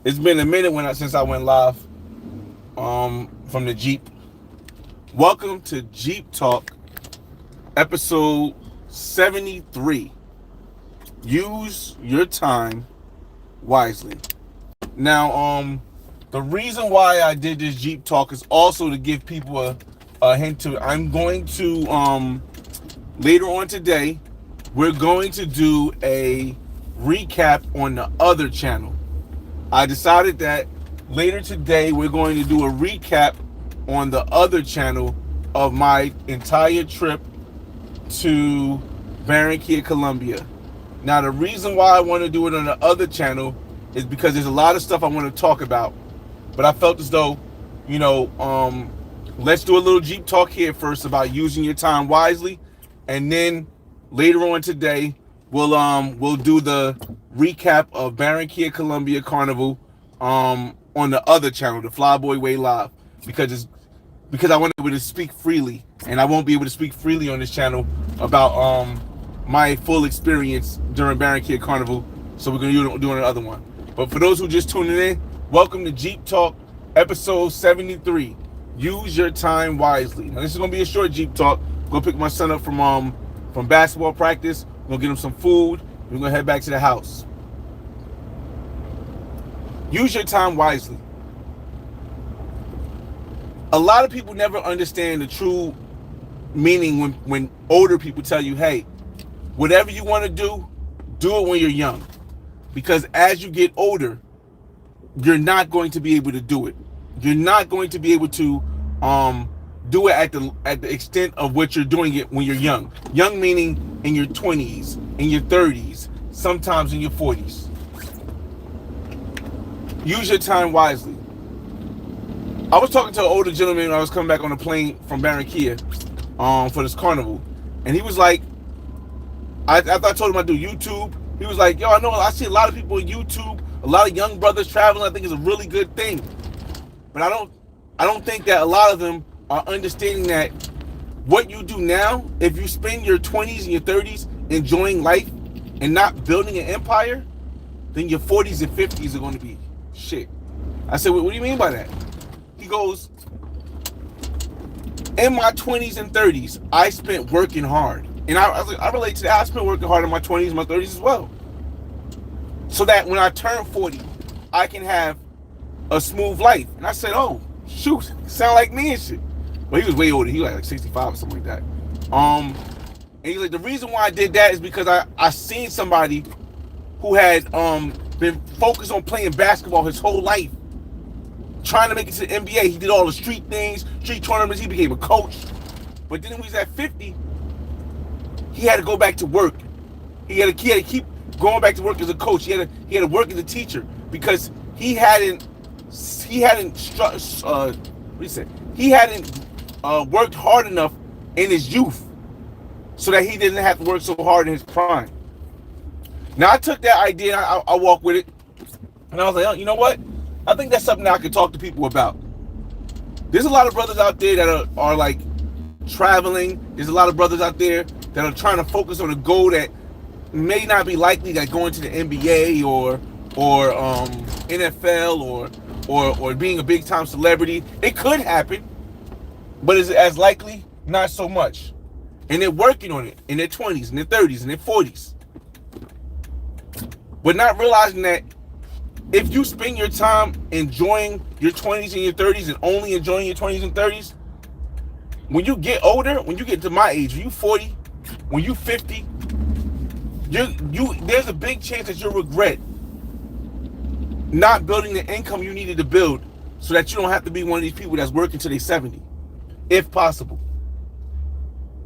It's been a minute since I went live from the Jeep. Welcome to Jeep Talk, episode 73. Use your time wisely. Now, the reason why I did this Jeep Talk is also to give people a hint to. I'm going to later on today, we're going to do a recap on the other channel. I decided that later today we're going to do a recap on the other channel of my entire trip to Barranquilla, Colombia. Now, the reason why I want to do it on the other channel is because there's a lot of stuff I want to talk about. But I felt as though, let's do a little Jeep Talk here first about using your time wisely. And then later on today, we'll do the recap of Barranquilla, Colombia Carnival on the other channel, the Flyboy Way Live, because I want to be able to speak freely, and I won't be able to speak freely on this channel about my full experience during Barranquilla Carnival. So we're gonna do another one. But for those who just tuning in, welcome to Jeep Talk, episode 73. Use your time wisely. Now this is gonna be a short Jeep Talk. I'm gonna pick my son up from basketball practice. I'm gonna get him some food. We're gonna head back to the house. Use your time wisely. A lot of people never understand the true meaning when older people tell you, hey, whatever you want to do it when you're young. Because as you get older, you're not going to be able to do it. You're not going to be able to do it at the extent of what you're doing it when you're young. Young meaning in your 20s, in your 30s, sometimes in your 40s. Use your time wisely. I was talking to an older gentleman when I was coming back on a plane from Barranquilla for this carnival. And he was like, after I told him I do YouTube, he was like, yo, I see a lot of people on YouTube, a lot of young brothers traveling. I think it's a really good thing. But I don't think that a lot of them are understanding that what you do now, if you spend your 20s and your 30s enjoying life and not building an empire, then your 40s and 50s are going to be shit. I said, what do you mean by that? He goes, in my 20s and 30s, I spent working hard. And I was like, I relate to that. I spent working hard in my 20s and my 30s as well. So that when I turn 40, I can have a smooth life. And I said, oh, shoot, sound like me and shit. But he was way older. He was like 65 or something like that. And he's like, the reason why I did that is because I seen somebody who had been focused on playing basketball his whole life, trying to make it to the NBA. He did all the street things, street tournaments. He became a coach. But then when he was at 50, he had to go back to work. He had to keep going back to work as a coach. He had to work as a teacher because he hadn't worked hard enough in his youth so that he didn't have to work so hard in his prime. Now I took that idea, I walked with it, and I was like, oh, you know what? I think that's something I could talk to people about. There's a lot of brothers out there that are like traveling. There's a lot of brothers out there that are trying to focus on a goal that may not be likely, like going to the NBA or NFL or being a big time celebrity. It could happen, but is it as likely? Not so much. And they're working on it in their 20s, in their 30s, in their 40s. But not realizing that if you spend your time enjoying your 20s and your 30s and only enjoying your 20s and 30s, when you get older, when you get to my age, when you 40, when you 50, there's a big chance that you'll regret not building the income you needed to build so that you don't have to be one of these people that's working till they're 70, if possible.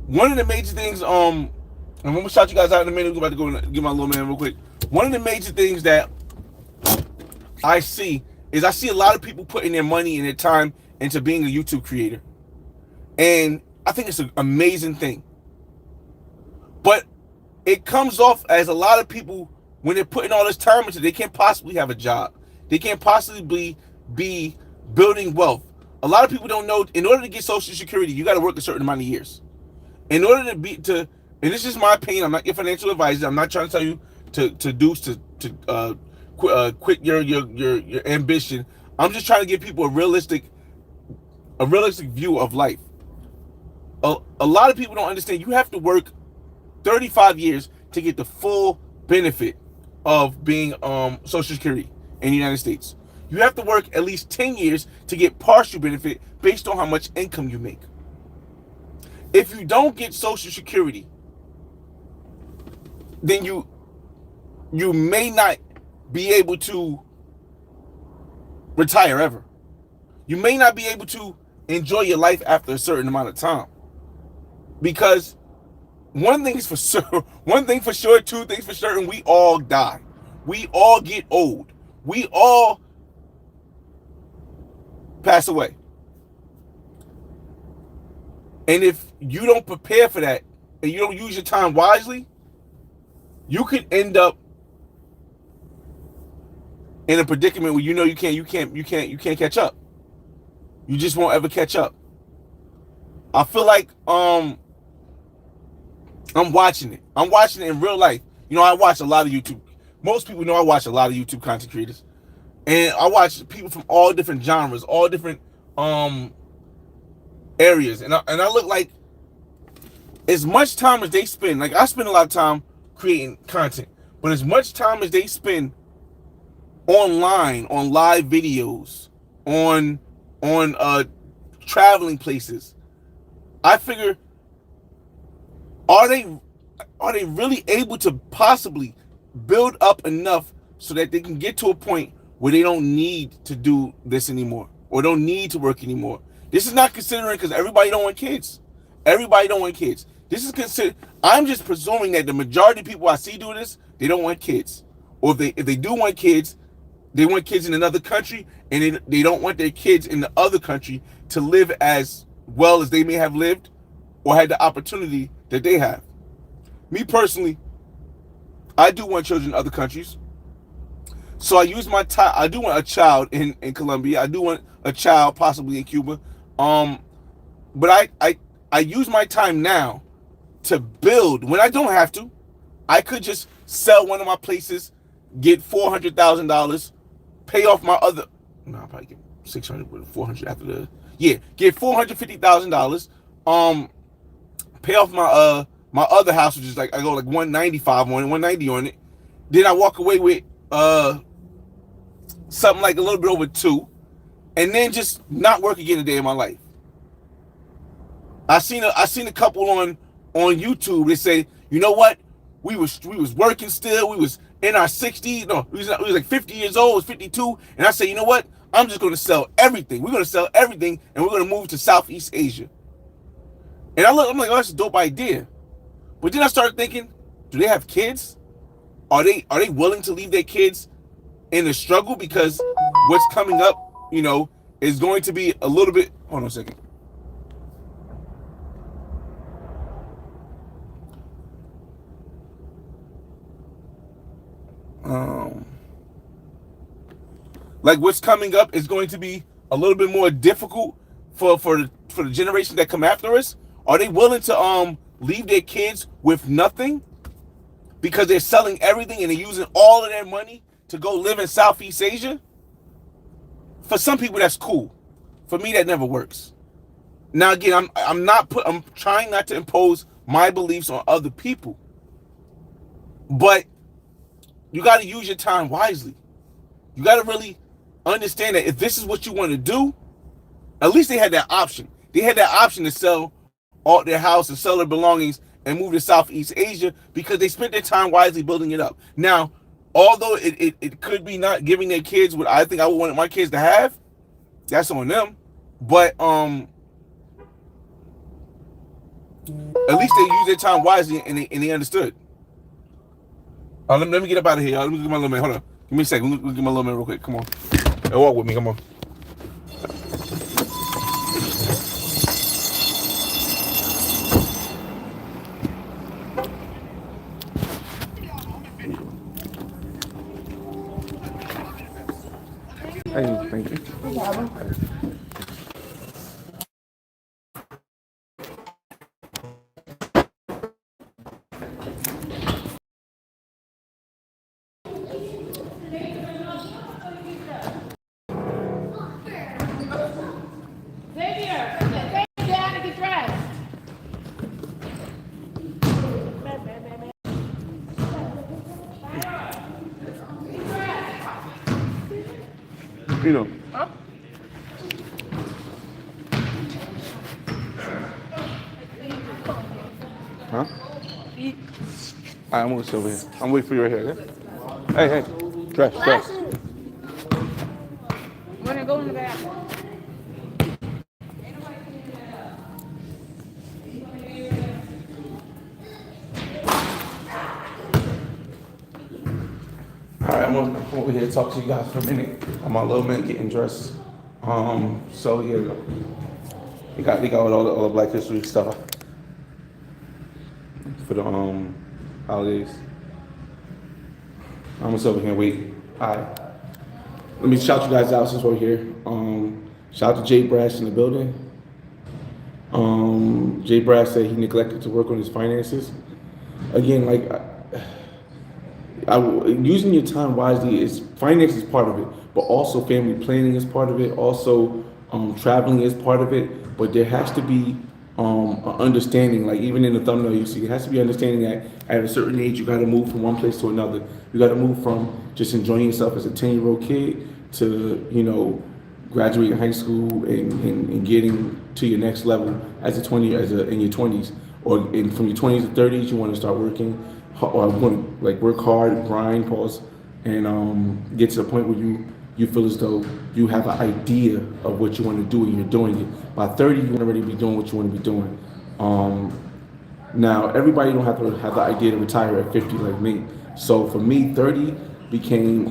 One of the major things, and I'm going to shout you guys out in a minute. I'm about to go and get my little man real quick. One of the major things that I see a lot of people putting their money and their time into being a YouTube creator. And I think it's an amazing thing. But it comes off as a lot of people, when they're putting all this time into it, they can't possibly have a job. They can't possibly be building wealth. A lot of people don't know, in order to get Social Security, you got to work a certain amount of years. In order and this is my opinion, I'm not your financial advisor. I'm not trying to tell you to quit your ambition. I'm just trying to give people a realistic view of life. A lot of people don't understand. You have to work 35 years to get the full benefit of being Social Security in the United States. You have to work at least 10 years to get partial benefit based on how much income you make. If you don't get Social Security, then you may not be able to retire ever. You may not be able to enjoy your life after a certain amount of time. Because one thing for sure, two things for certain, we all die. We all get old. We all pass away. And if you don't prepare for that and you don't use your time wisely, you could end up in a predicament where you can't catch up. You just won't ever catch up. I feel like I'm watching it. I'm watching it in real life. I watch a lot of YouTube. Most people know I watch a lot of YouTube content creators. And I watch people from all different genres, all different areas. And I look like as much time as they spend, like I spend a lot of time creating content, but as much time as they spend online, on live videos, on traveling places, I figure, are they really able to possibly build up enough so that they can get to a point where they don't need to do this anymore or don't need to work anymore? This is not considering, because everybody don't want kids. Everybody don't want kids. This is considered. I'm just presuming that the majority of people I see do this, they don't want kids, or if they do want kids, they want kids in another country, and they don't want their kids in the other country to live as well as they may have lived or had the opportunity that they have. Me personally, I do want children in other countries. So I use my time. I do want a child in Colombia. I do want a child possibly in Cuba. But I use my time now to build when I don't have to. I could just sell one of my places, get $400,000, pay off my other. No, I'll probably get 600 with 400 after the. Yeah, get $450,000. Pay off my other house, which is like I go like 195 on it, 190 on it. Then I walk away with something like a little bit over 2, and then just not work again a day in my life. I seen a couple on YouTube. They say, you know what? We was working still. We was in our 60s. No, we was like 50 years old. It was 52. And I say, you know what? I'm just going to sell everything. We're going to sell everything, and we're going to move to Southeast Asia. And I'm like, oh, that's a dope idea. But then I started thinking, do they have kids? Are they willing to leave their kids in the struggle? Because what's coming up, is going to be a little bit. Hold on a second. Like what's coming up is going to be a little bit more difficult for the generation that come after us. Are they willing to leave their kids with nothing because they're selling everything and they're using all of their money to go live in Southeast Asia? For some people that's cool. For me that never works. Now again, I'm trying not to impose my beliefs on other people. But you got to use your time wisely. You got to really understand that if this is what you want to do, at least they had that option. They had that option to sell all their house and sell their belongings and move to Southeast Asia because they spent their time wisely building it up. Now, although it could be not giving their kids what I think I would want my kids to have, that's on them. But at least they use their time wisely and they understood. Let me get up out of here. Let me get my little man. Hold on. Give me a second. Let me get my little man real quick. Come on. Walk with me. Come on. Thank you. You know. Huh? I'm almost over here. I'm waiting for you right here. Okay? Hey, trash. Wanna go in the bathroom? All right, I'm over here to talk to you guys for a minute. I'm my little man getting dressed. So yeah, they got all the Black History stuff for the holidays. I'm just over here wait. All right, let me shout you guys out since we're here. Shout out to Jay Brash in the building. Jay Brash said he neglected to work on his finances. Again, using your time wisely is finance is part of it, but also family planning is part of it. Also, traveling is part of it. But there has to be an understanding. Like even in the thumbnail, you see, there has to be understanding that at a certain age, you got to move from one place to another. You got to move from just enjoying yourself as a 10-year-old kid to graduating high school and getting to your next level as a 20 in your 20s, or from your 20s to 30s, you want to start working or want to work hard, grind, pause, and get to the point where you feel as though you have an idea of what you want to do and you're doing it. By 30, you want to already be doing what you want to be doing. Now, everybody don't have to have the idea to retire at 50 like me. So for me, 30 became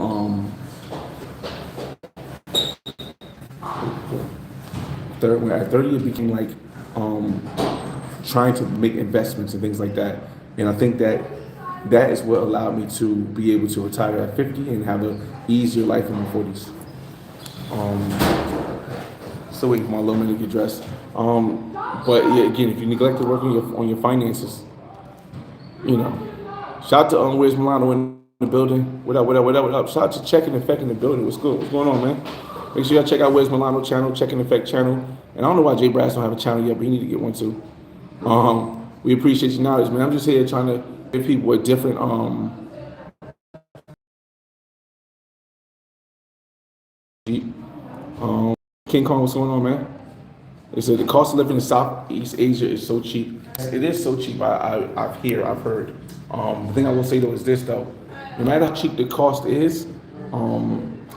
at 30 it became trying to make investments and things like that. And I think that is what allowed me to be able to retire at 50 and have an easier life in my 40s. Still waiting for my little man to get dressed. But yeah, again, if you neglect to work on your finances, shout out to Where's Milano in the building. What up? Shout out to Checking Effect in the building. What's good? What's going on, man? Make sure y'all check out Where's Milano channel, Checking Effect channel. And I don't know why Jay Brass don't have a channel yet, but he need to get one too. We appreciate your knowledge, man. I'm just here trying to give people a different King Kong, what's going on, man? They said the cost of living in Southeast Asia is so cheap. It is so cheap. I've heard. The thing I will say though is this though, no matter how cheap the cost is,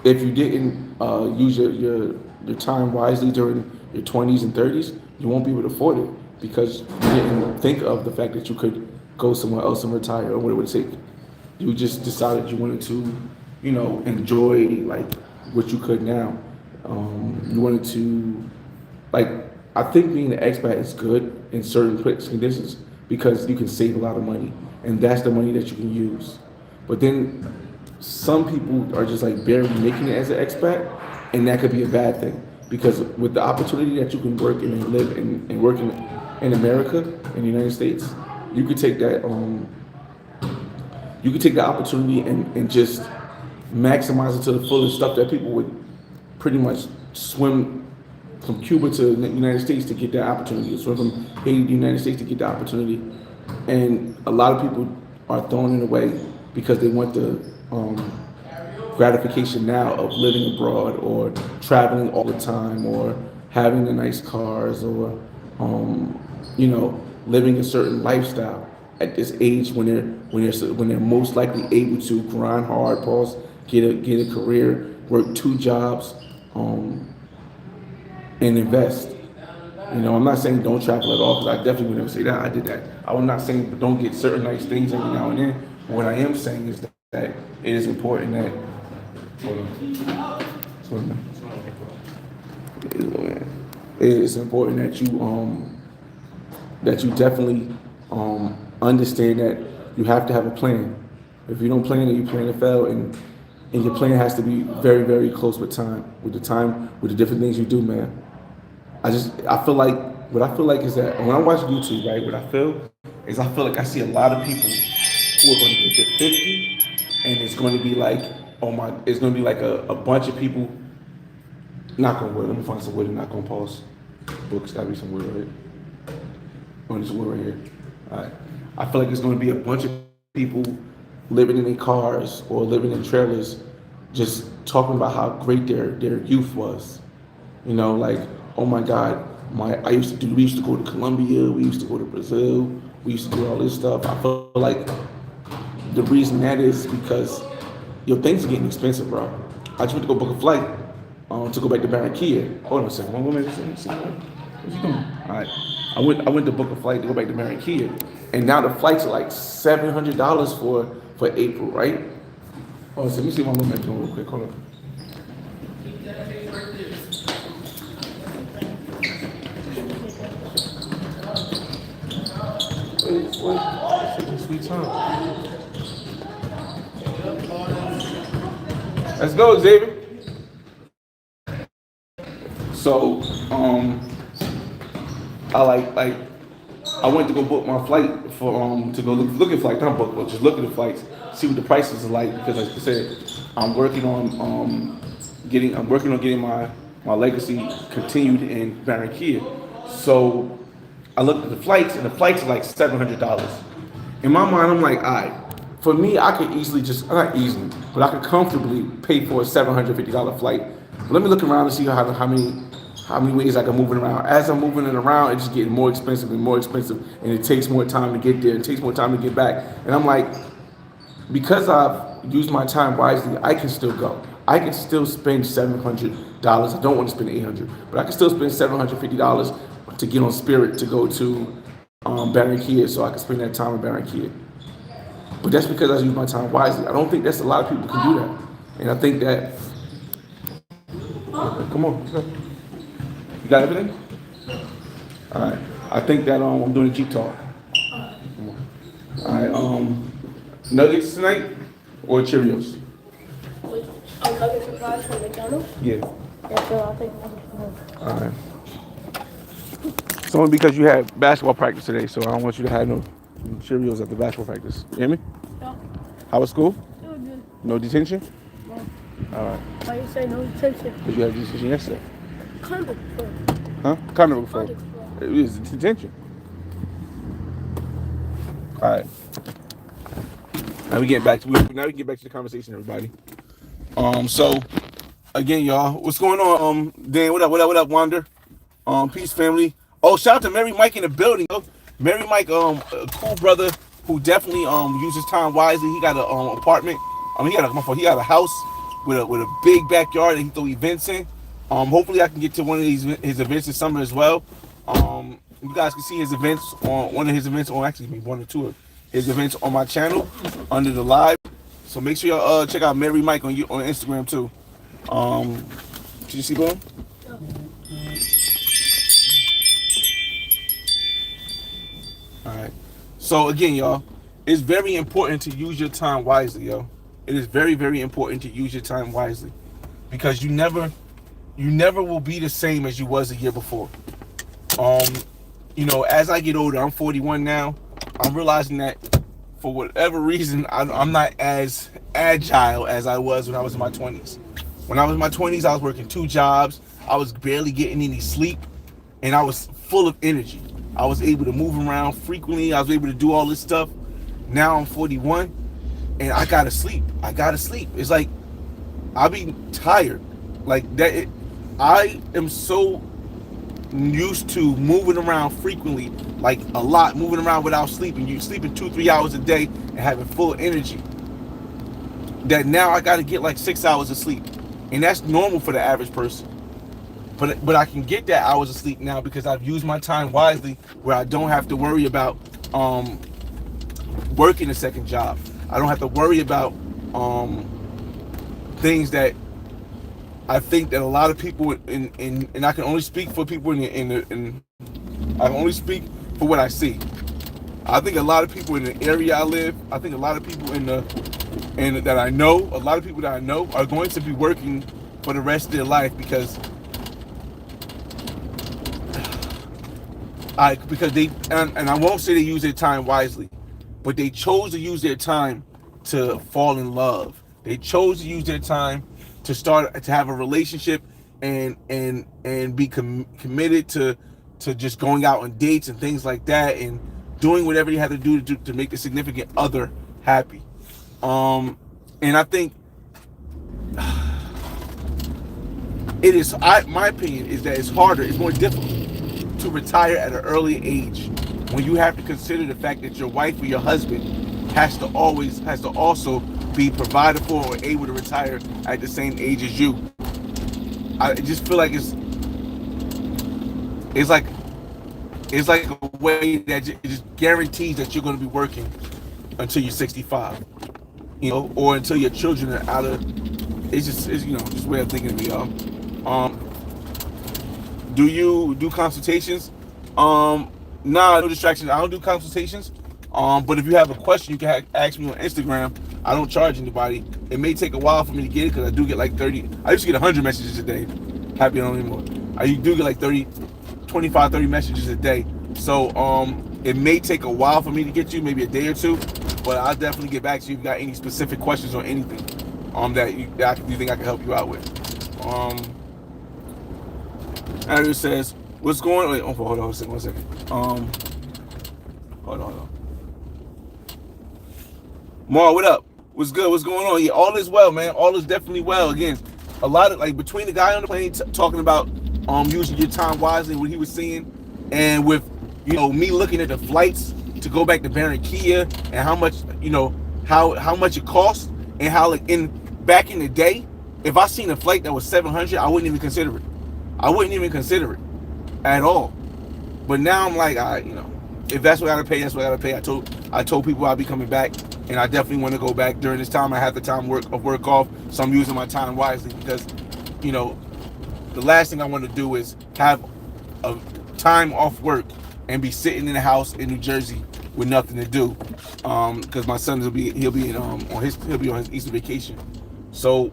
if you didn't use your time wisely during your 20s and 30s, you won't be able to afford it because you didn't think of the fact that you could go somewhere else and retire or what it would take. You just decided you wanted to, enjoy what you could now. You wanted to, I think being an expat is good in certain conditions because you can save a lot of money, and that's the money that you can use. But then some people are just barely making it as an expat, and that could be a bad thing because with the opportunity that you can work and live and work in America, in the United States, you could take that opportunity and just maximize it to the fullest. Stuff that people would pretty much swim from Cuba to the United States to get that opportunity, swim from Haiti to the United States to get that opportunity. And a lot of people are throwing it away because they want the gratification now of living abroad or traveling all the time or having the nice cars or living a certain lifestyle at this age when they're most likely able to grind hard, pause, get a career, work 2 jobs, and invest. I'm not saying don't travel at all because I definitely would never say that. I did that. I'm not saying don't get certain nice things every now and then. But what I am saying is that it is important that. It is important that you definitely understand that you have to have a plan. If you don't plan it, you plan to fail, and your plan has to be very, very close with the different things you do, man. I feel like is that when I watch YouTube, right, what I feel like I see a lot of people who are going to get to 50, and it's going to be it's going to be a bunch of people. Knock on wood. Let me find some wood and knock on pause. Books gotta be some wood, right? Oh, there's wood right here. All right. I feel like it's going to be a bunch of people living in their cars or living in trailers just talking about how great their youth was. You know, like, oh my God, we used to go to Colombia, we used to go to Brazil, we used to do all this stuff. I feel like the reason that is because things are getting expensive, bro. I just went to go book a flight to go back to Barranquilla. Hold on a second. One minute. What you doing? All right. I went to book a flight to go back to Barranquilla, and now the flights are like $700 for April, right? Oh, so let me see what my roommate's doing real quick. Hold on. Wait. Sweet time. Let's go, Xavier. So, I went to go book my flight to go look at flights, not book, but just look at the flights, see what the prices are like because, like I said, I'm working on getting my legacy continued in Barranquilla. So I looked at the flights, and the flights are like $700. In my mind, I'm like, all right. For me, I could easily not easily, but I could comfortably pay for a $750 flight. But let me look around and see how many ways I can move it around. As I'm moving it around, it's just getting more expensive and more expensive, and it takes more time to get there. It takes more time to get back. And I'm like, because I've used my time wisely, I can still go. I can still spend $700. I don't want to spend $800, but I can still spend $750 to get on Spirit to go to Barranquilla, so I can spend that time in Barranquilla. But that's because I use my time wisely. I don't think that's a lot of people can do that. And I think that, come on, you got everything? All right. I think that I'm doing a Jeep talk. All right. Nuggets tonight or Cheerios? Nuggets and fries from McDonald's? Yeah. Yeah, so I'll take nuggets. All right. It's only because you had basketball practice today, so I don't want you to have no Cheerios at the basketball practice. You hear me? No. How was school? It was good. No detention? No. All right. Why you say no detention? Because you had detention yesterday. Conduct before. Huh? Kind of before. Conduct before. It was detention. All right. Now we get back to the conversation, everybody. So again, y'all, what's going on? Dan, what up, Wander? Peace, family. Oh, shout out to Mary Mike in the building. Yo. Mary Mike, a cool brother who definitely uses time wisely. He got an apartment. He got a house with a big backyard that he throw events in. Hopefully I can get to one of his events this summer as well. You guys can see his events on one or two of his events on my channel under the live. So make sure y'all check out Mary Mike on Instagram too. Did you see Boom? No. All right. So again, y'all, it's very important to use your time wisely, yo. It is very, very important to use your time wisely because you never will be the same as you was a year before. As I get older, I'm 41 now. I'm realizing that for whatever reason, I'm not as agile as I was when I was in my 20s. When I was in my 20s, I was working 2 jobs. I was barely getting any sleep, and I was full of energy. I was able to move around frequently. I was able to do all this stuff. Now I'm 41, and I gotta sleep. It's like I'll be tired. Like that. I am so used to moving around frequently, like a lot, moving around without sleeping. You sleeping 2-3 hours a day and having full energy. That now I got to get like 6 hours of sleep, and that's normal for the average person. But I can get that hours of sleep now because I've used my time wisely, where I don't have to worry about working a second job. I don't have to worry about things that I think that a lot of people and I can only speak for people I can only speak for what I see. I think a lot of people in the area I live, I think a lot of people that I know are going to be working for the rest of their life because they and I won't say they use their time wisely, but they chose to use their time to fall in love. They chose to use their time to have a relationship and be committed to just going out on dates and things like that and doing whatever you had to do to make the significant other happy. And I think it is. My opinion is that it's harder. It's more difficult to retire at an early age when you have to consider the fact that your wife or your husband has to also be provided for or able to retire at the same age as you. I just feel like it's like a way that it just guarantees that you're going to be working until you're 65, or until your children are out of. It's just a way of thinking of me, y'all. Do you do consultations? Nah, no distractions. I don't do consultations. But if you have a question, you can ask me on Instagram. I don't charge anybody. It may take a while for me to get it because I do get like 30. I used to get 100 messages a day. Happy I don't anymore. I do get like 25, 30 messages a day. So it may take a while for me to get you, maybe a day or two. But I'll definitely get back to you if you got any specific questions or anything that you think I can help you out with. Andrew says, "What's going on?" Wait, hold on one second. Hold on. Mar, what up? What's good? What's going on? Yeah, all is well, man. All is definitely well. Again, a lot of between the guy on the plane talking about using your time wisely, what he was seeing, and with me looking at the flights to go back to Barranquilla and how much how much it costs, and how back in the day, if I seen a flight that was 700, I wouldn't even consider it. I wouldn't even consider it at all. But now I'm like, if that's what I gotta pay, that's what I gotta pay. I told people I'll be coming back, and I definitely want to go back during this time. I have the time work off, so I'm using my time wisely because, the last thing I want to do is have a time off work and be sitting in the house in New Jersey with nothing to do, because my son he'll be on his Easter vacation. So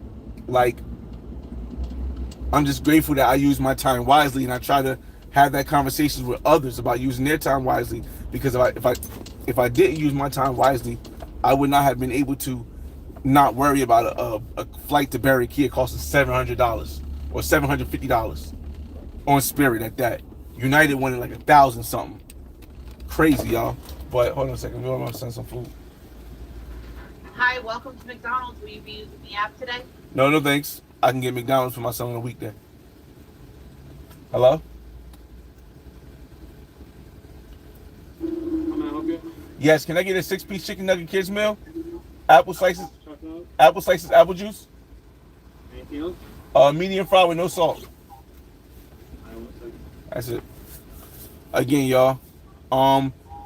I'm just grateful that I use my time wisely, and I try to have that conversations with others about using their time wisely, because if I didn't use my time wisely, I would not have been able to not worry about a flight to Barranquilla costing $700 or $750 on Spirit at that. United wanted like 1,000 something. Crazy, y'all. But hold on a second, we want to send some food. Hi, welcome to McDonald's. Will you be using the app today? No thanks. I can get McDonald's for my son on a weekday. Hello? How may I help you? Yes, can I get a 6-piece chicken nugget kids meal? Apple slices, apple juice. Anything else? Medium fry with no salt. That's it. Again, y'all.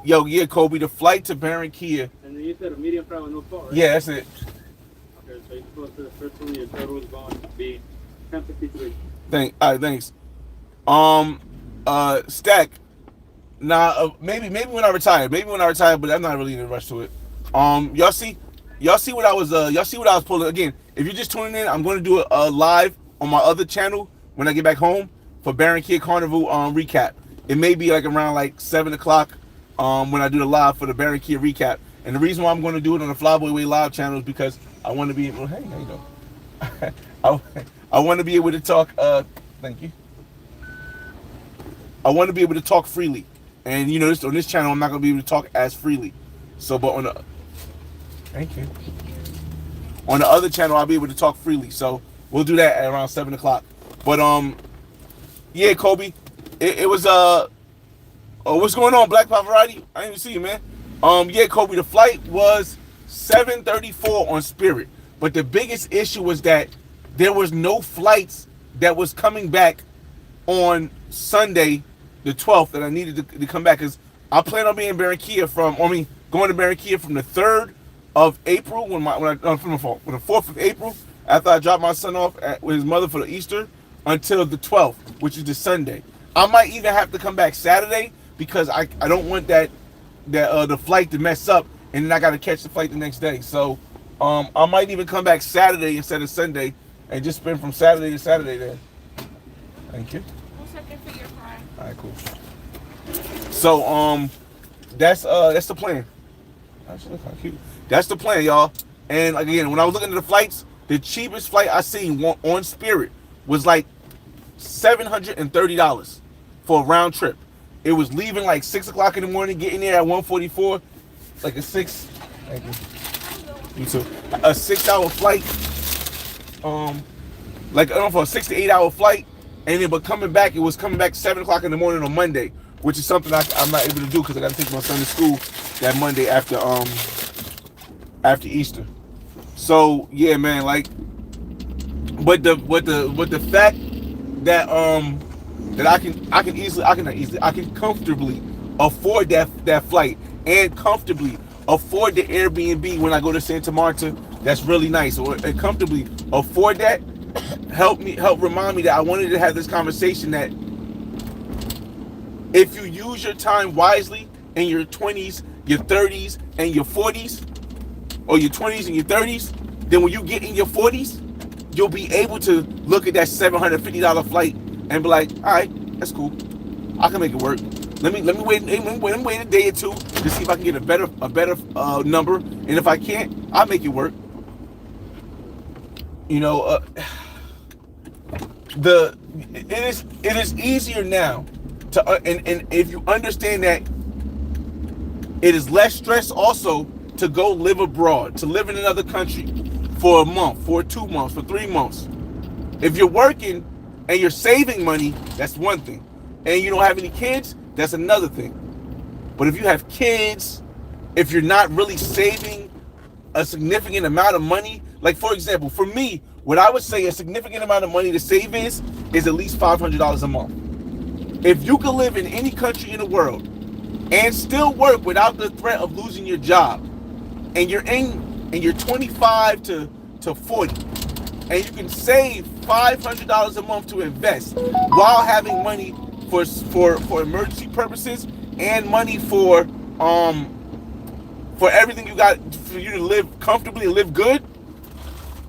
Yeah, Kobe, the flight to Barranquilla. And then you said a medium fry with no salt, right? Yeah, that's it. Okay, so you're supposed to the first one, your total is going to be $10.53. Thanks. Stack. Nah, maybe when I retire. But I'm not really in a rush to it. Y'all see what I was pulling. Again, if you're just tuning in, I'm going to do a live on my other channel when I get back home for Barranquilla Carnival recap. It may be around 7 o'clock when I do the live for the Barranquilla recap. And the reason why I'm going to do it on the Flyboy Way live channel is because I want to be able. Hey, how you doing? I want to be able to talk. Thank you. I want to be able to talk freely, and on this channel I'm not going to be able to talk as freely. So, but thank you. On the other channel I'll be able to talk freely. So we'll do that at around 7 o'clock. But yeah, Kobe, it was what's going on, Black Pavarotti? I didn't even see you, man. Yeah, Kobe, the flight was 7:34 on Spirit, but the biggest issue was that there was no flights that was coming back on Sunday, the 12th, that I needed to come back, because I plan on being in Barranquilla going to Barranquilla from the 3rd of April from the 4th of April after I dropped my son off with his mother for the Easter until the 12th, which is the Sunday. I might even have to come back Saturday because I don't want the flight to mess up, and then I got to catch the flight the next day. So I might even come back Saturday instead of Sunday and just spend from Saturday to Saturday there. Thank you. We'll second for your fry. All right, cool. So that's the plan. Actually, look how cute. That's the plan, y'all. And again, when I was looking at the flights, the cheapest flight I seen on Spirit was like $730 for a round trip. It was leaving 6 o'clock in the morning, getting there at 1:44, like a 6. Thank you. You too. A 6-hour flight. like I don't know, for a 6 to 8 hour flight, and then but coming back, it was coming back 7 o'clock in the morning on Monday, which is something I'm not able to do because I got to take my son to school that Monday after Easter. So yeah, man, like, but the fact that I can comfortably afford that flight and comfortably afford the Airbnb when I go to Santa Marta. That's really nice. Or and comfortably afford that. Help remind me that I wanted to have this conversation that if you use your time wisely in your 20s, your 30s, and your 40s, or your 20s and your 30s, then when you get in your 40s, you'll be able to look at that $750 flight and be like, all right, that's cool. I can make it work. Let me wait a day or two to see if I can get a better number, and if I can't, I'll make it work. You know, it is easier now to and if you understand that it is less stress also to go live abroad, to live in another country for a month, for 2 months, for 3 months. If you're working and you're saving money, that's one thing, and you don't have any kids, that's another thing. But if you have kids, if you're not really saving a significant amount of money, like for example, for me, what I would say a significant amount of money to save is at least $500 a month. If you can live in any country in the world and still work without the threat of losing your job, and you're 25 to 40, and you can save $500 a month to invest while having money for emergency purposes and money for everything you got for you to live comfortably and live good,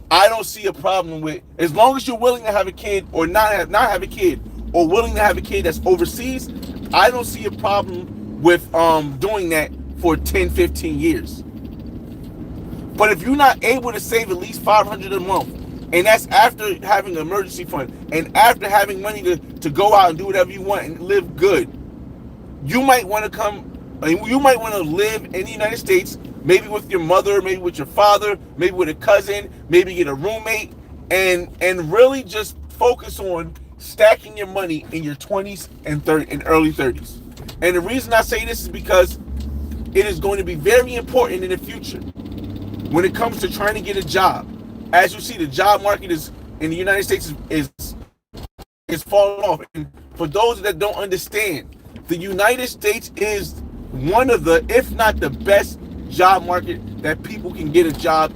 I don't see a problem with, as long as you're willing to have a kid or not have a kid, or willing to have a kid that's overseas, I don't see a problem with doing that for 10, 15 years. But if you're not able to save at least $500 a month, and that's after having an emergency fund and after having money to go out and do whatever you want and live good, you might want to live in the United States, maybe with your mother, maybe with your father, maybe with a cousin, maybe get a roommate, and really just focus on stacking your money in your 20s and early 30s. And the reason I say this is because it is going to be very important in the future when it comes to trying to get a job. As you see, the job market in the United States is falling off. And for those that don't understand, the United States is one of the, if not the best job market that people can get a job.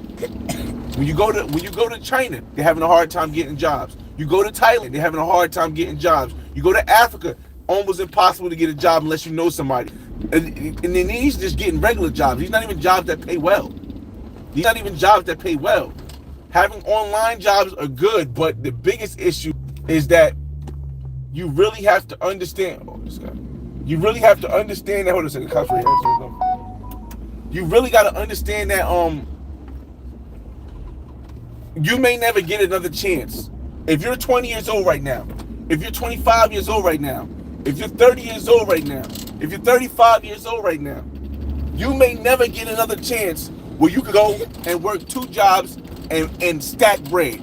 When you go to China, they're having a hard time getting jobs. You go to Thailand, they're having a hard time getting jobs. You go to Africa, almost impossible to get a job unless you know somebody. And then he's just getting regular jobs. These not even jobs that pay well. These not even jobs that pay well. Having online jobs are good, but the biggest issue is that you really have to understand. Oh, this guy. You really have to understand that. Hold on a second. Cops right here. You really got to understand that you may never get another chance. If you're 20 years old right now, if you're 25 years old right now, if you're 30 years old right now, if you're 35 years old right now, you may never get another chance where you could go and work 2 jobs and stack bread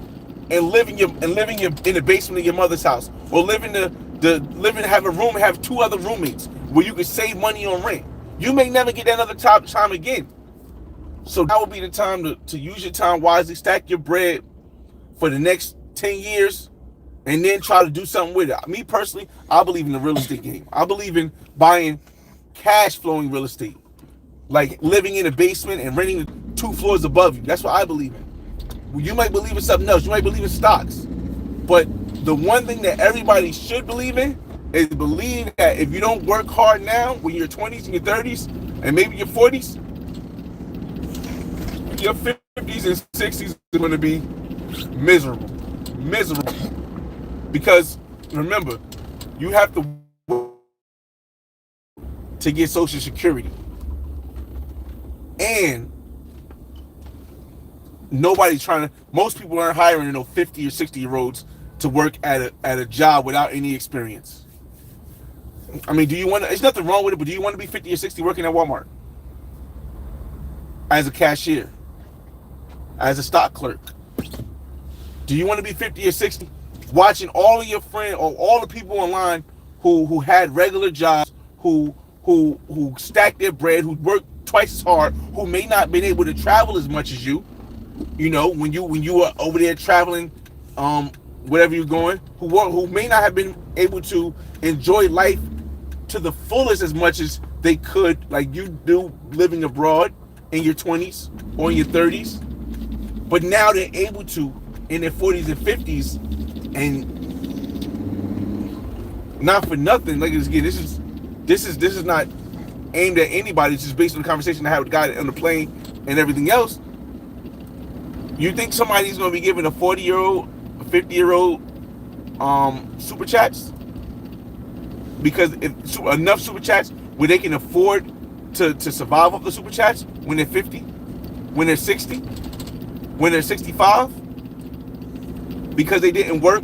and live in the basement of your mother's house, or have a room and have 2 other roommates where you could save money on rent. You may never get that other time again. So that would be the time to use your time wisely, stack your bread for the next 10 years, and then try to do something with it. Me personally, I believe in the real estate game. I believe in buying cash flowing real estate, like living in a basement and renting 2 floors above you. That's what I believe in. You might believe in something else. You might believe in stocks. But the one thing that everybody should believe in is believe that if you don't work hard now, when you're 20s and your 30s, and maybe your 40s, your 50s and 60s are going to be miserable. Miserable. Because remember, you have to work to get Social Security. And most people aren't hiring 50 or 60-year-olds to work at a job without any experience. I mean, there's nothing wrong with it, but do you want to be 50 or 60 working at Walmart? As a cashier? As a stock clerk? Do you want to be 50 or 60? Watching all of your friends or all the people online who had regular jobs, who stacked their bread, who worked twice as hard, who may not have been able to travel as much as you. You know, when you were over there traveling, wherever you're going, who may not have been able to enjoy life to the fullest as much as they could, like you do living abroad in your 20s or in your 30s. But now they're able to in their 40s and 50s, and not for nothing. Like again, this is not aimed at anybody. It's just based on the conversation I had with the guy on the plane and everything else. You think somebody's going to be giving a 40-year-old, a 50-year-old super chats? Because if enough super chats where they can afford to survive off the super chats when they're 50, when they're 60, when they're 65, because they didn't work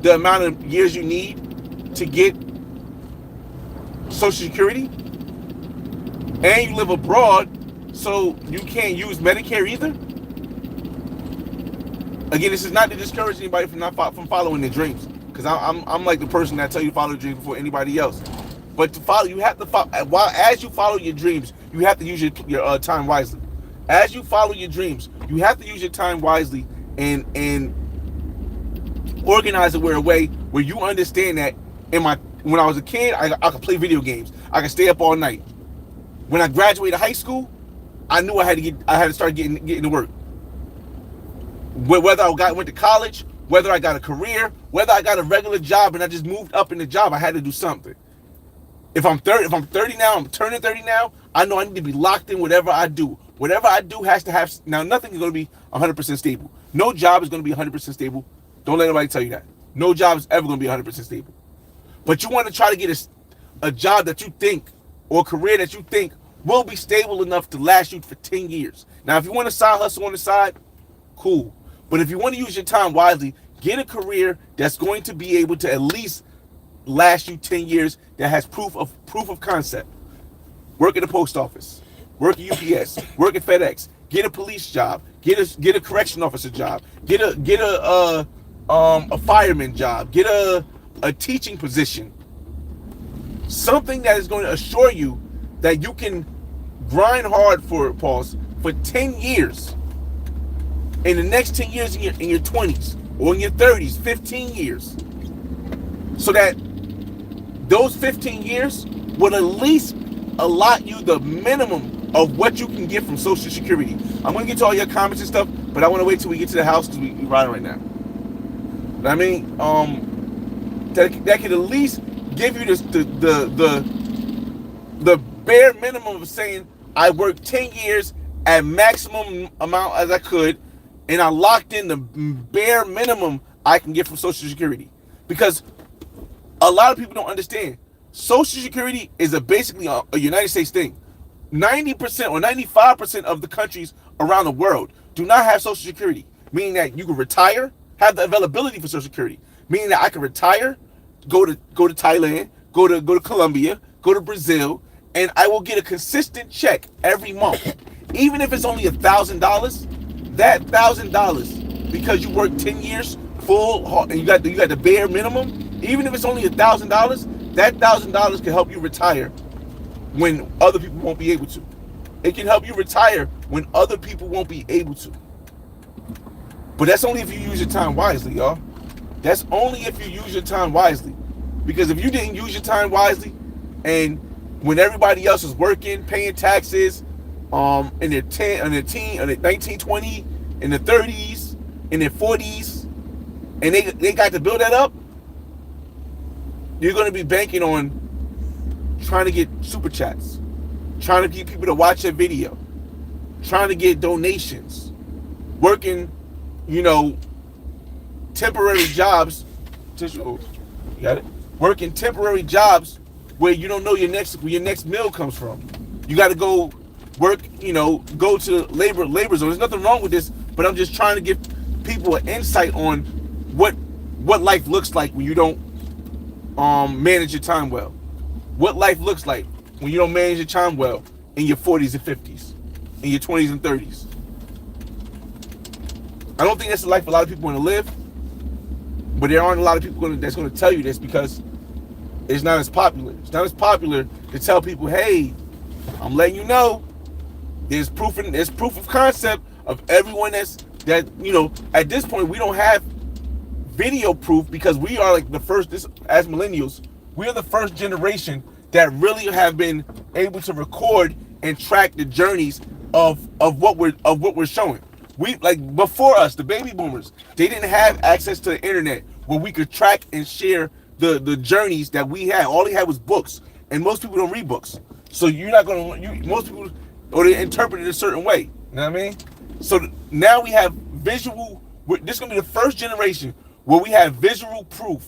the amount of years you need to get Social Security, and you live abroad, so you can't use Medicare either. Again, this is not to discourage anybody from following their dreams, because I'm like the person that tell you to follow your dreams before anybody else. But to follow, you have to follow. As you follow your dreams, you have to use your time wisely. As you follow your dreams, you have to use your time wisely and organize it in a way where you understand that when I was a kid, I could play video games. I could stay up all night. When I graduated high school, I knew I had to start getting to work. Whether I went to college, whether I got a career, whether I got a regular job and I just moved up in the job, I had to do something. If I'm 30 now, I'm turning 30 now, I know I need to be locked in whatever I do. Whatever I do has to have, now nothing is going to be 100% stable. No job is going to be 100% stable. Don't let anybody tell you that. No job is ever going to be 100% stable. But you want to try to get a job that you think, or a career that you think will be stable enough to last you for 10 years. Now, if you want a side hustle on the side, cool. But if you want to use your time wisely, get a career that's going to be able to at least last you 10 years, that has proof of concept. Work at the post office, work at UPS, work at FedEx, get a police job, get a correction officer job, get a fireman job, get a teaching position. Something that is going to assure you that you can grind hard for 10 years. In the next 10 years in your 20s or in your 30s, 15 years. So that those 15 years will at least allot you the minimum of what you can get from Social Security. I'm going to get to all your comments and stuff, but I want to wait till we get to the house because we're riding right now. I mean, that could at least give you the bare minimum of saying, I worked 10 years at maximum amount as I could, and I locked in the bare minimum I can get from Social Security. Because a lot of people don't understand. Social Security is basically a United States thing. 90% or 95% of the countries around the world do not have Social Security, meaning that you can retire, have the availability for Social Security, meaning that I can retire, go to Thailand, go to Colombia, go to Brazil, and I will get a consistent check every month, even if it's only $1,000. That $1,000, because you worked 10 years full and you got the bare minimum, even if it's only $1,000, that $1,000 can help you retire when other people won't be able to. It can help you retire when other people won't be able to. But that's only if you use your time wisely, y'all. That's only if you use your time wisely. Because if you didn't use your time wisely, and when everybody else is working, paying taxes, in their 19, 20, in their 30s, in their 40s, and they got to build that up, you're going to be banking on trying to get super chats, trying to get people to watch their video, trying to get donations, working, temporary jobs. You got it? Working temporary jobs where you don't know where your next meal comes from. You got to go work, go to labor zone. There's nothing wrong with this, but I'm just trying to give people an insight on what life looks like when you don't manage your time well. What life looks like when you don't manage your time well in your 40s and 50s, in your 20s and 30s. I don't think that's the life a lot of people want to live. But there aren't a lot of people that's going to tell you this because it's not as popular. It's not as popular to tell people, hey, I'm letting you know there's proof of concept of everyone that at this point we don't have video proof because we are like the first, as millennials, we are the first generation that really have been able to record and track the journeys of what we're showing. We, like, before us, the baby boomers, they didn't have access to the internet where we could track and share the journeys that we had. All they had was books, and most people don't read books. So you're not most people, or they interpret it a certain way. You know what I mean? So now we have visual. This is gonna be the first generation where we have visual proof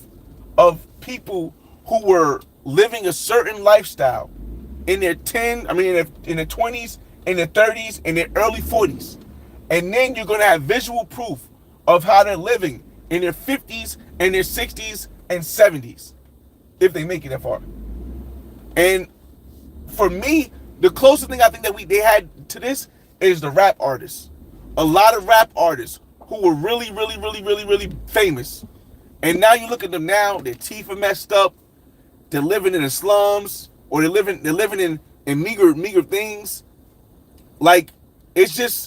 of people who were living a certain lifestyle in their in their 20s, in their 30s, in their early 40s. And then you're going to have visual proof of how they're living in their 50s and their 60s and 70s, if they make it that far. And for me, the closest thing I think that they had to this is the rap artists. A lot of rap artists who were really, really, really, really, really famous. And now you look at them now, their teeth are messed up. They're living in the slums, or they're living in meager things. Like, it's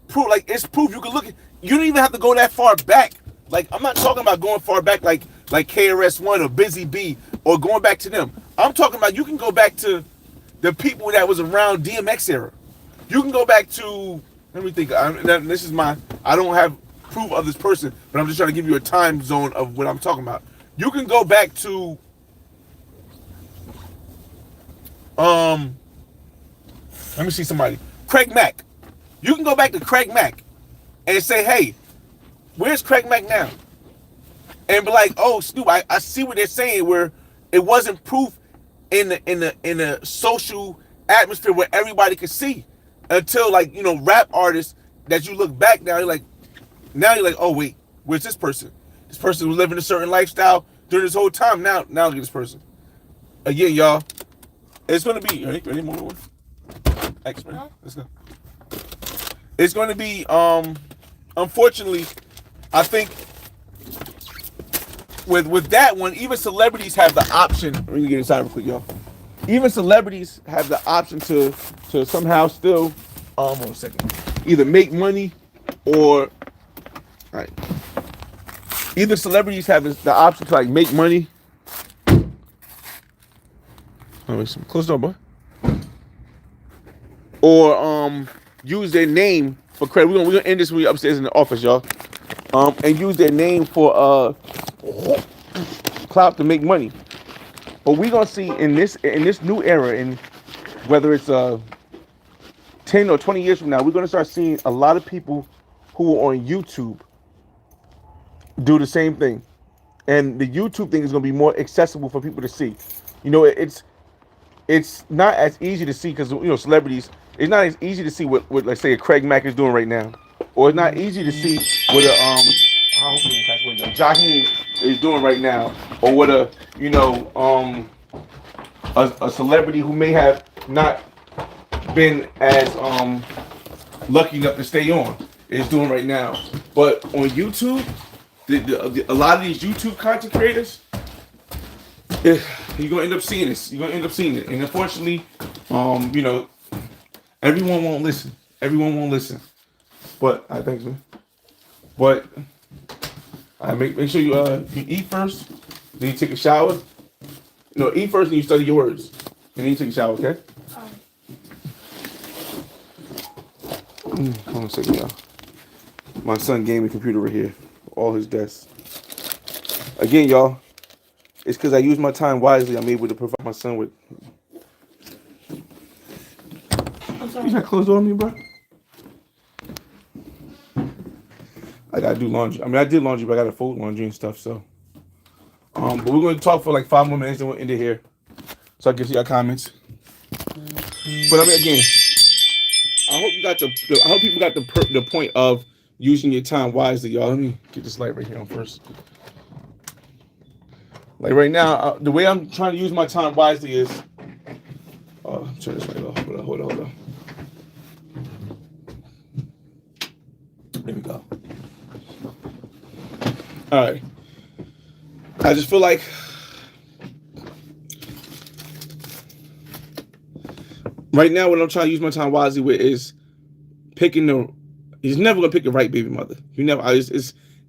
proof. Like, it's proof. You can look at. You don't even have to go that far back. Like, I'm not talking about going far back like KRS-One or Busy Bee or going back to them. I'm talking about you can go back to the people that was around DMX era. You can go back to. Let me think. I don't have proof of this person, but I'm just trying to give you a time zone of what I'm talking about. You can go back to. Let me see somebody. Craig Mack. You can go back to Craig Mack and say, hey, where's Craig Mack now? And be like, oh, Snoop, I see what they're saying where it wasn't proof in a social atmosphere where everybody could see until, like, rap artists that you look back now, you're like, oh, wait, where's this person? This person was living a certain lifestyle during this whole time. Now look at this person. Again, y'all, it's going to be, ready, more? X-Men. Let's go. It's going to be, unfortunately, I think with that one, even celebrities have the option. Let me get inside real quick, y'all. Even celebrities have the option to somehow still, hold on a second, either make money or, all right. Either celebrities have the option to, like, make money. Close the door, boy. Or use their name for credit. We're gonna end this when we're upstairs in the office, y'all. And use their name for clout to make money. But we're gonna see in this new era, in whether it's 10 or 20 years from now, we're gonna start seeing a lot of people who are on YouTube do the same thing. And the YouTube thing is gonna be more accessible for people to see. It's not as easy to see because celebrities. It's not as easy to see what let's say a Craig Mack is doing right now, or it's not easy to see what a Jaheim is doing right now, or what a celebrity who may have not been as lucky enough to stay on is doing right now. But on YouTube, a lot of these YouTube content creators, you're gonna end up seeing this. You're gonna end up seeing it, and unfortunately, everyone won't listen. Everyone won't listen. But I think so. But I make sure you eat first, then you take a shower. Eat first, then you study your words, and then you take a shower. Okay? Hold on a second, y'all. My son gave me a computer right here, all his desks. Again, y'all. It's because I use my time wisely. I'm able to provide my son with. I'm sorry. You got clothes on me, bro? I gotta do laundry. I did laundry, but I gotta fold laundry and stuff. So, but we're gonna talk for like 5 more minutes, and we'll end it here. So I can see your comments. But again, I hope you got I hope people got the point of using your time wisely, y'all. Let me get this light right here on first. Like right now, the way I'm trying to use my time wisely is, turn this light off. Hold on. There we All right. I just feel like right now what I'm trying to use my time wisely with is picking the. He's never gonna pick the right baby mother. You never.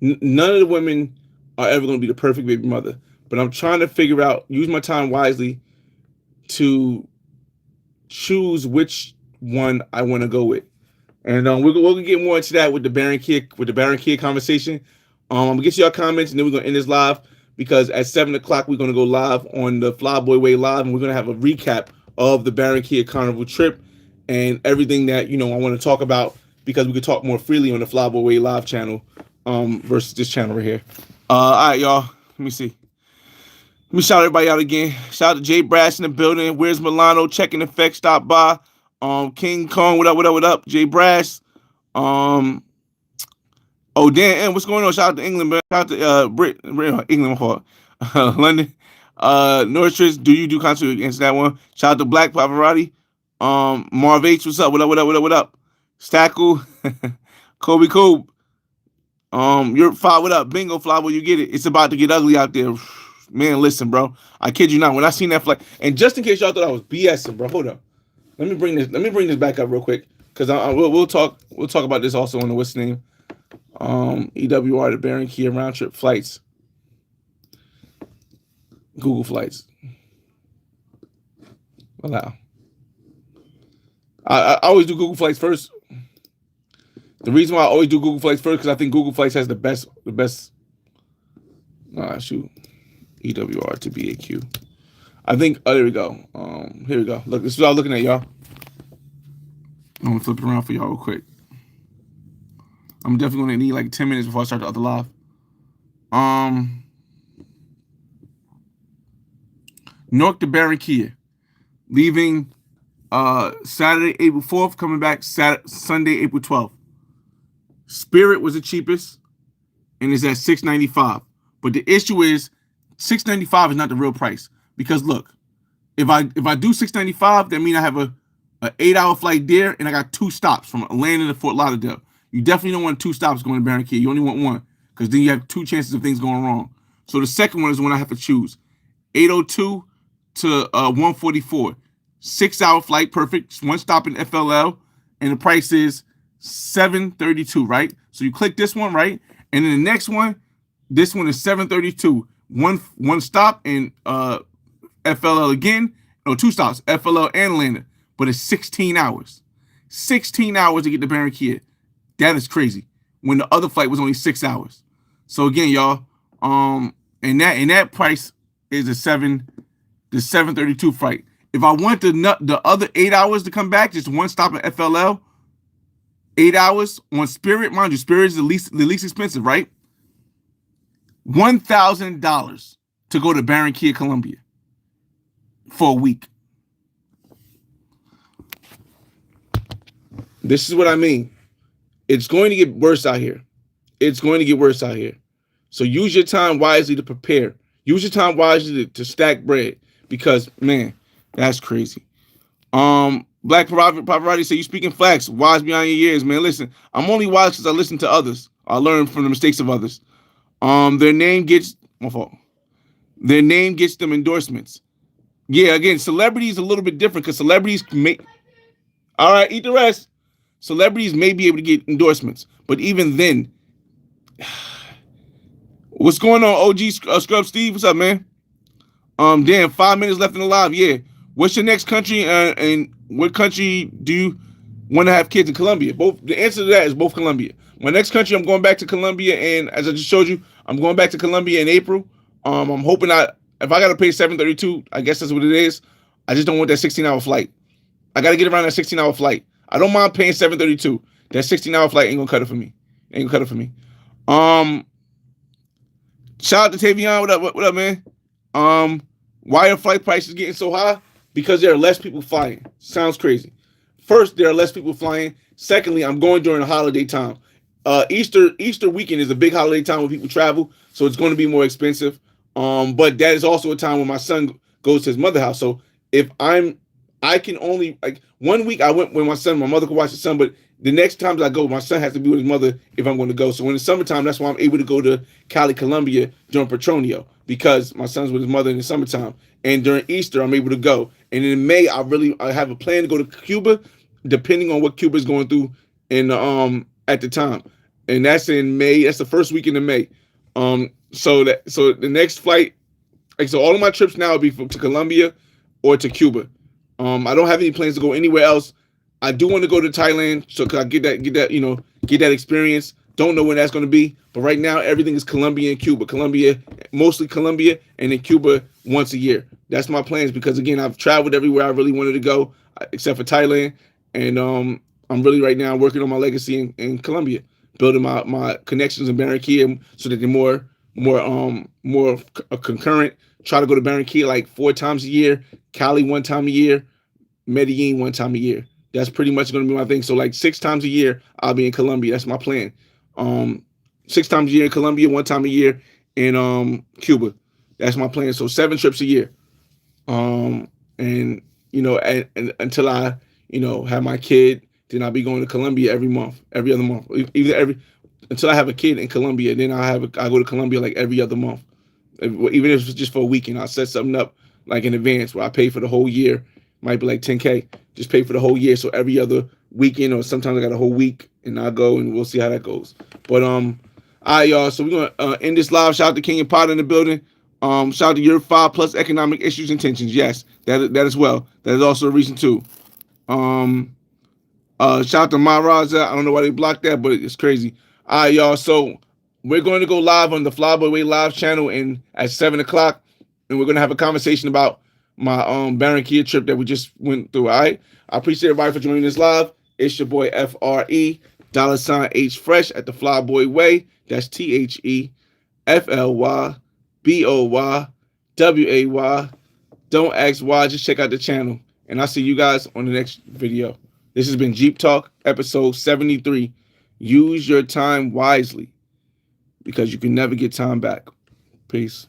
None of the women are ever gonna be the perfect baby mother. But I'm trying to figure out, use my time wisely to choose which one I want to go with. And we're gonna get more into that with the Baron Kid conversation. I'm gonna get to y'all comments and then we're gonna end this live because at 7:00 we're gonna go live on the Flyboy Way Live and we're gonna have a recap of the Baron Kid Carnival trip and everything that I want to talk about because we could talk more freely on the Flyboy Way Live channel versus this channel right here. All right, y'all. Let me see. Let me shout everybody out again. Shout out to Jay Brass in the building. Where's Milano? Checking effects. Stop by. King Kong. What up? Jay Brass. Oh Dan, what's going on? Shout out to England, man. Shout out to England, London. Northridge, do you do concert against that one? Shout out to Black Pavarotti. Marv H, what's up? What up? Stackle. Kobe Coob. You're five. What up? Bingo Fly, will you get it? It's about to get ugly out there. Man, listen, bro. I kid you not. When I seen that flag, and just in case y'all thought I was BSing, bro, hold up. Let me bring this back up real quick because we'll talk about this also on the what's name. EWR, the Baron Kid round trip flights. Google Flights. Allow. I always do Google Flights first. The reason why I always do Google Flights first because I think Google Flights has the best. Shoot. EWR to BAQ. I think. Oh, there we go. Here we go. Look, this is what I was looking at, y'all. I'm gonna flip it around for y'all real quick. I'm definitely gonna need like 10 minutes before I start the other live. Newark to Barranquilla, leaving Saturday, April 4th, coming back Sunday, April 12th. Spirit was the cheapest, and it's at $695. But the issue is $695 is not the real price because look, if I do $695, that means I have a 8-hour flight there, and I got 2 stops from Atlanta to Fort Lauderdale. You definitely don't want 2 stops going to Barranquilla. You only want 1 because then you have 2 chances of things going wrong. So the second one is the one I have to choose. 802 to 144. 6-hour flight, perfect. 1 stop in FLL, and the price is $732, right? So you click this one, right? And then the next one, this one is $732. One stop in FLL again. No, 2 stops, FLL and Atlanta. But it's 16 hours. 16 hours to get to Barranquilla. That is crazy. When the other flight was only 6 hours. So again, y'all, and that price is the 732 flight. If I want the other 8 hours to come back, just 1 stop at FLL, 8 hours on Spirit, mind you, Spirit is the least expensive, right? $1,000 to go to Barranquilla, Colombia for a week. This is what I mean. It's going to get worse out here. So use your time wisely to prepare. Use your time wisely to stack bread because, man, that's crazy. Black Pavarotti say you speaking facts, wise beyond your years, man. Listen, I'm only wise because I listen to others. I learn from the mistakes of others. Their name gets them endorsements. Yeah, again, celebrities a little bit different because celebrities make. All right, eat the rest. Celebrities may be able to get endorsements, but even then, what's going on, OG Scrub Steve? What's up, man? Damn, 5 minutes left in the live. Yeah, what's your next country? And what country do you want to have kids in? Colombia. Both. The answer to that is both Colombia. My next country, I'm going back to Colombia, and as I just showed you, I'm going back to Colombia in April. I'm hoping if I got to pay $732, I guess that's what it is. I just don't want that 16-hour flight. I got to get around that 16-hour flight. I don't mind paying $732. That 16-hour flight ain't gonna cut it for me. Shout out to Tavion. What up, man? Why are flight prices getting so high? Because there are less people flying. Sounds crazy. First, there are less people flying. Secondly, I'm going during a holiday time. Easter weekend is a big holiday time when people travel, so it's going to be more expensive. But that is also a time when my son goes to his mother's house. So if I'm I can only like 1 week I went with my son. My mother could watch the son, but the next times I go, my son has to be with his mother if I'm going to go. So in the summertime, that's why I'm able to go to Cali, Colombia during Petronio because my son's with his mother in the summertime. And during Easter, I'm able to go. And in May, I have a plan to go to Cuba, depending on what Cuba is going through in at the time. And that's in May. That's the first weekend of May. So the next flight, like so, all of my trips now will be to Colombia or to Cuba. I don't have any plans to go anywhere else. I do want to go to Thailand, so I get that experience. Don't know when that's going to be, but right now everything is Colombia and Cuba. Mostly Colombia, and then Cuba once a year. That's my plans because again, I've traveled everywhere I really wanted to go, except for Thailand, and I'm really right now working on my legacy in Colombia, building my connections in Barranquilla so that they're more concurrent. Try to go to Barranquilla like 4 times a year, Cali 1 time a year, Medellin 1 time a year. That's pretty much going to be my thing. So like 6 times a year, I'll be in Colombia. That's my plan. 6 times a year in Colombia, 1 time a year in Cuba. That's my plan. So 7 trips a year. And until I have my kid, then I'll be going to Colombia every other month, until I have a kid in Colombia. Then I go to Colombia like every other month. Even if it's just for a weekend, I'll set something up like in advance where I pay for the whole year. Might be like $10K. Just pay for the whole year. So every other weekend, or sometimes I got a whole week, and I'll go and we'll see how that goes. But all right, y'all. So we're gonna end this live. Shout out to King and Potter in the building. Shout out to your 5+ economic issues and tensions. Yes, that as well. That is also a reason too. Shout out to my Raza. I don't know why they blocked that, but it's crazy. All right, y'all. So we're going to go live on the Flyboy Way live channel at 7 o'clock, and we're going to have a conversation about my Barranquilla trip that we just went through. All right. I appreciate everybody for joining this live. It's your boy FRE $H Fresh at the Flyboy Way. That's THEFLYBOYWAY. Don't ask why. Just check out the channel, and I'll see you guys on the next video. This has been Jeep Talk, episode 73. Use your time wisely, because you can never get time back. Peace.